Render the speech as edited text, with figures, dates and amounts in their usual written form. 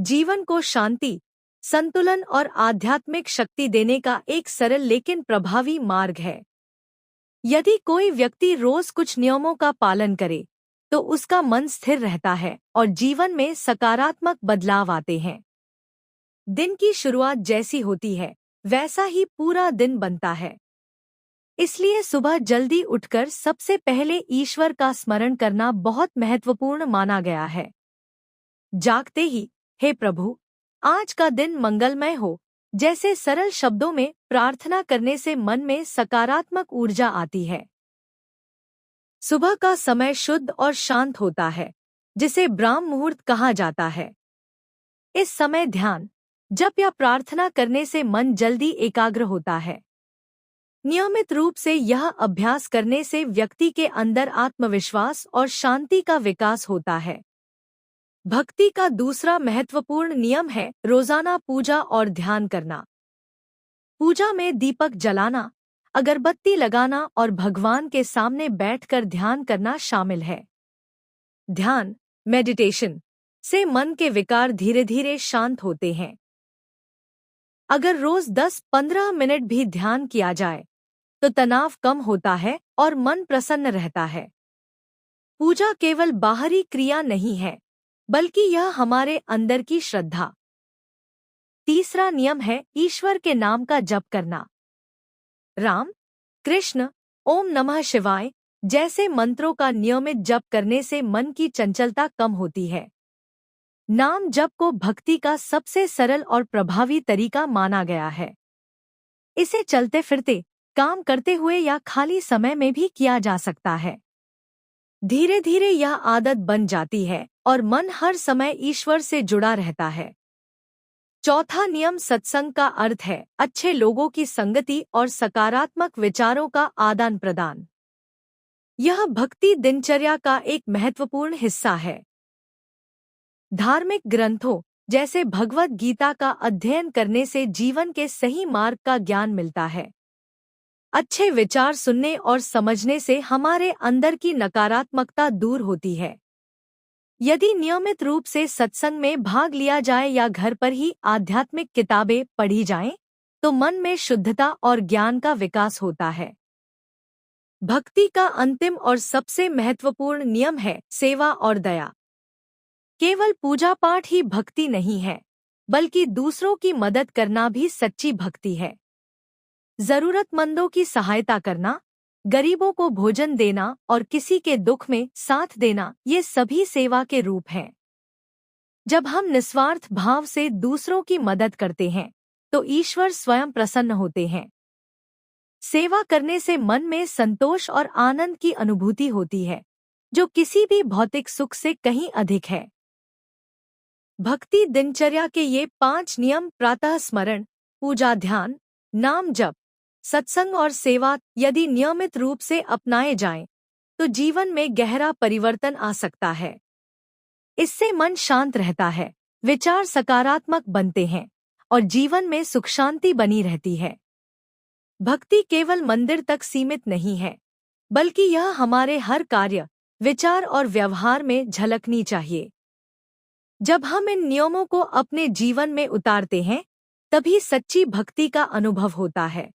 जीवन को शांति, संतुलन और आध्यात्मिक शक्ति देने का एक सरल लेकिन प्रभावी मार्ग है। यदि कोई व्यक्ति रोज कुछ नियमों का पालन करे, तो उसका मन स्थिर रहता है और जीवन में सकारात्मक बदलाव आते हैं। दिन की शुरुआत जैसी होती है, वैसा ही पूरा दिन बनता है। इसलिए सुबह जल्दी उठकर सबसे पहले ईश्वर का स्मरण करना बहुत महत्वपूर्ण माना गया है। जागते ही, हे प्रभु, आज का दिन मंगलमय हो, जैसे सरल शब्दों में प्रार्थना करने से मन में सकारात्मक ऊर्जा आती है। सुबह का समय शुद्ध और शांत होता है, जिसे ब्राह्म मुहूर्त कहा जाता है। इस समय ध्यान, जप या प्रार्थना करने से मन जल्दी एकाग्र होता है। नियमित रूप से यह अभ्यास करने से व्यक्ति के अंदर आत्मविश्वास और शांति का विकास होता है। भक्ति का दूसरा महत्वपूर्ण नियम है रोजाना पूजा और ध्यान करना। पूजा में दीपक जलाना, अगरबत्ती लगाना और भगवान के सामने बैठकर ध्यान करना शामिल है। ध्यान, मेडिटेशन से मन के विकार धीरे धीरे शांत होते हैं। अगर रोज 10-15 मिनट भी ध्यान किया जाए, तो तनाव कम होता है और मन प्रसन्न रहता है। पूजा केवल बाहरी क्रिया नहीं है, बल्कि यह हमारे अंदर की श्रद्धा। तीसरा नियम है ईश्वर के नाम का जप करना। राम, कृष्ण, ओम नमः शिवाय जैसे मंत्रों का नियमित जप करने से मन की चंचलता कम होती है। नाम जप को भक्ति का सबसे सरल और प्रभावी तरीका माना गया है। इसे चलते फिरते, काम करते हुए या खाली समय में भी किया जा सकता है। धीरे धीरे यह आदत बन जाती है और मन हर समय ईश्वर से जुड़ा रहता है। चौथा नियम सत्संग का अर्थ है अच्छे लोगों की संगति और सकारात्मक विचारों का आदान प्रदान। यह भक्ति दिनचर्या का एक महत्वपूर्ण हिस्सा है। धार्मिक ग्रंथों जैसे भगवद गीता का अध्ययन करने से जीवन के सही मार्ग का ज्ञान मिलता है। अच्छे विचार सुनने और समझने से हमारे अंदर की नकारात्मकता दूर होती है। यदि नियमित रूप से सत्संग में भाग लिया जाए या घर पर ही आध्यात्मिक किताबें पढ़ी जाएं, तो मन में शुद्धता और ज्ञान का विकास होता है। भक्ति का अंतिम और सबसे महत्वपूर्ण नियम है सेवा और दया। केवल पूजा पाठ ही भक्ति नहीं है, बल्कि दूसरों की मदद करना भी सच्ची भक्ति है। जरूरतमंदों की सहायता करना, गरीबों को भोजन देना और किसी के दुख में साथ देना, ये सभी सेवा के रूप हैं। जब हम निस्वार्थ भाव से दूसरों की मदद करते हैं, तो ईश्वर स्वयं प्रसन्न होते हैं। सेवा करने से मन में संतोष और आनंद की अनुभूति होती है, जो किसी भी भौतिक सुख से कहीं अधिक है। भक्ति दिनचर्या के ये 5 नियम प्रातः स्मरण, पूजा, ध्यान, नाम जप, सत्संग और सेवा यदि नियमित रूप से अपनाए जाएं, तो जीवन में गहरा परिवर्तन आ सकता है। इससे मन शांत रहता है, विचार सकारात्मक बनते हैं और जीवन में सुख शांति बनी रहती है। भक्ति केवल मंदिर तक सीमित नहीं है, बल्कि यह हमारे हर कार्य, विचार और व्यवहार में झलकनी चाहिए। जब हम इन नियमों को अपने जीवन में उतारते हैं, तभी सच्ची भक्ति का अनुभव होता है।